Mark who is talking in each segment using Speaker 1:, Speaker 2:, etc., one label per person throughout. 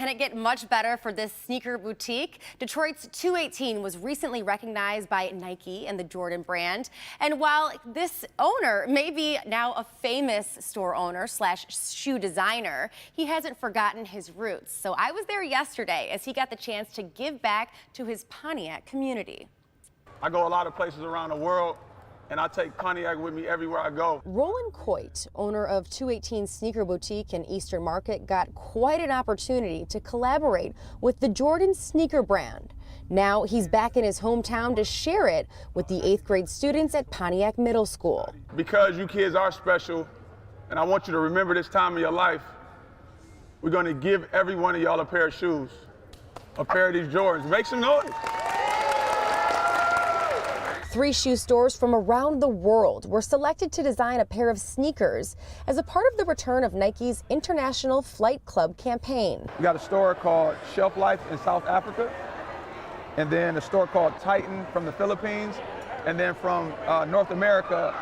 Speaker 1: can it get much better for this sneaker boutique? Detroit's 218 was recently recognized by Nike and the Jordan brand. And while this owner may be now a famous store owner / shoe designer, he hasn't forgotten his roots. So I was there yesterday as he got the chance to give back to his Pontiac community.
Speaker 2: I go a lot of places around the world, and I take Pontiac with me everywhere I go.
Speaker 1: Roland Coit, owner of 218 Sneaker Boutique in Eastern Market, got quite an opportunity to collaborate with the Jordan sneaker brand. Now he's back in his hometown to share it with the 8th grade students at Pontiac Middle School.
Speaker 2: Because you kids are special, and I want you to remember this time of your life, we're gonna give every one of y'all a pair of shoes, a pair of these Jordans. Make some noise.
Speaker 1: 3 shoe stores from around the world were selected to design a pair of sneakers as a part of the return of Nike's International Flight Club campaign.
Speaker 2: We got a store called Shelf Life in South Africa, and then a store called Titan from the Philippines, and then from North America,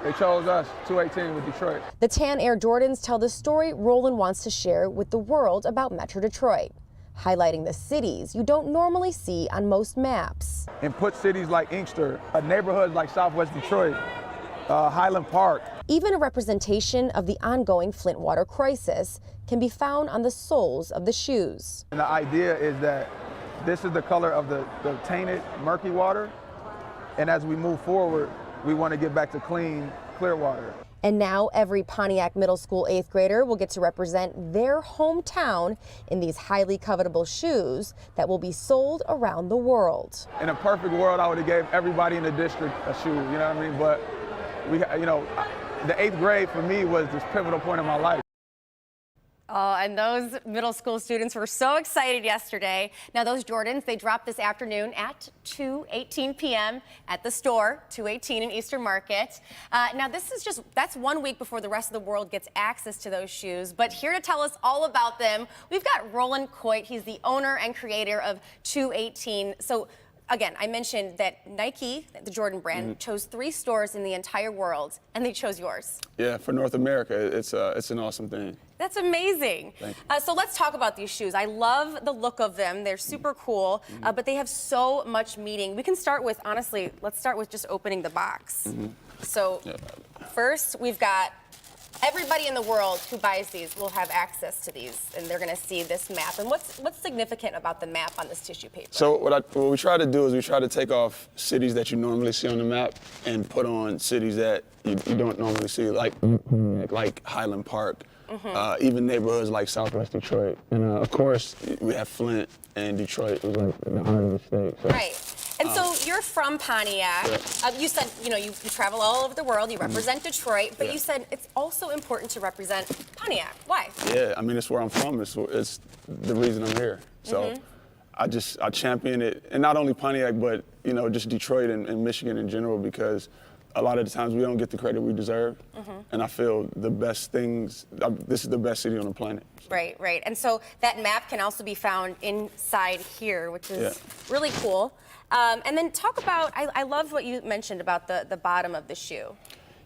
Speaker 2: they chose us, 218 with Detroit.
Speaker 1: The Tan Air Jordans tell the story Roland wants to share with the world about Metro Detroit, highlighting the cities you don't normally see on most maps.
Speaker 2: And put cities like Inkster, neighborhoods like Southwest Detroit, Highland Park.
Speaker 1: Even a representation of the ongoing Flint water crisis can be found on the soles of the shoes.
Speaker 2: And the idea is that this is the color of the tainted, murky water. And as we move forward, we want to get back to clean, clear water.
Speaker 1: And now every Pontiac Middle School 8th grader will get to represent their hometown in these highly covetable shoes that will be sold around the world.
Speaker 2: In a perfect world, I would have gave everybody in the district a shoe, you know what I mean? But the 8th grade for me was this pivotal point in my life.
Speaker 1: Oh, and those middle school students were so excited yesterday. Now, those Jordans, they dropped this afternoon at 2:18 p.m. at the store, 218 in Eastern Market. Now, that's 1 week before the rest of the world gets access to those shoes. But here to tell us all about them, we've got Roland Coit. He's the owner and creator of 218. So, again, I mentioned that Nike, the Jordan brand, chose 3 stores in the entire world, and they chose yours.
Speaker 2: Yeah, for North America, it's an awesome thing.
Speaker 1: That's amazing.
Speaker 2: Thank you.
Speaker 1: So let's talk about these shoes. I love the look of them. They're super cool, but they have so much meaning. We can start with, honestly, let's start with just opening the box. So first, we've got everybody in the world who buys these will have access to these, and they're going to see this map. And what's significant about the map on this tissue paper?
Speaker 3: So what we try to do is we try to take off cities that you normally see on the map and put on cities that you don't normally see, like Highland Park, even neighborhoods like Southwest Detroit. And of course, we have Flint and Detroit, was like the heart of the state. So.
Speaker 1: Right. And so you're from Pontiac.
Speaker 3: Yeah.
Speaker 1: You said, you travel all over the world, you represent Detroit, but you said it's also important to represent Pontiac. Why?
Speaker 3: Yeah, I mean, it's where I'm from. It's the reason I'm here. So I champion it, and not only Pontiac, but, just Detroit and Michigan in general, because a lot of the times we don't get the credit we deserve. And I feel this is the best city on the planet. So.
Speaker 1: Right. And so that map can also be found inside here, which is really cool. And then talk about, I love what you mentioned about the bottom of the shoe.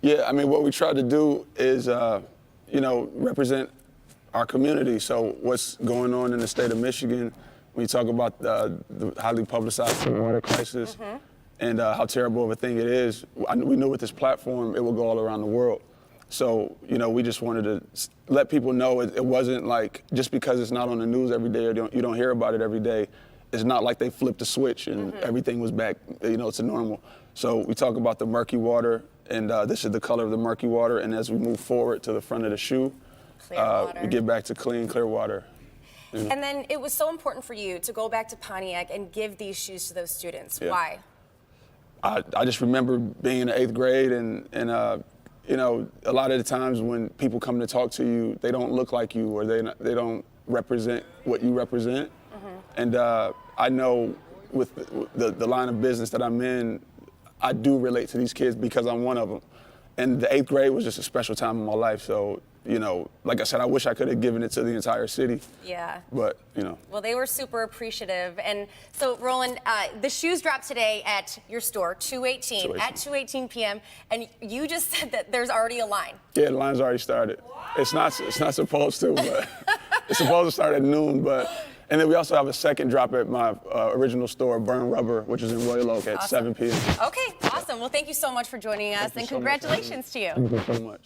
Speaker 3: Yeah, I mean, what we try to do is, represent our community. So what's going on in the state of Michigan, when you talk about the highly publicized water crisis and how terrible of a thing it is, we knew with this platform it would go all around the world. So, we just wanted to let people know it wasn't like, just because it's not on the news every day or you don't hear about it every day, it's not like they flipped a switch and everything was back, to normal. So we talk about the murky water, and this is the color of the murky water, and as we move forward to the front of the shoe, we get back to clean, clear water.
Speaker 1: And then it was so important for you to go back to Pontiac and give these shoes to those students.
Speaker 3: Yeah.
Speaker 1: Why?
Speaker 3: I just remember being in the 8th grade and a lot of the times when people come to talk to you, they don't look like you, or they don't represent what you represent. And I know with the line of business that I'm in, I do relate to these kids because I'm one of them. And the 8th grade was just a special time in my life. So, like I said, I wish I could have given it to the entire city.
Speaker 1: Yeah.
Speaker 3: But,
Speaker 1: Well, they were super appreciative. And so, Roland, the shoes dropped today at your store, 218, at 2:18 p.m. And you just said that there's already a line.
Speaker 3: Yeah, the line's already started. It's not supposed to, but It's supposed to start at noon, and then we also have a second drop at my original store, Burn Rubber, which is in Royal Oak at 7 p.m.
Speaker 1: Okay, awesome. Well, thank you so much for joining us, and
Speaker 3: you so much,
Speaker 1: congratulations to you.
Speaker 3: Thank you so much.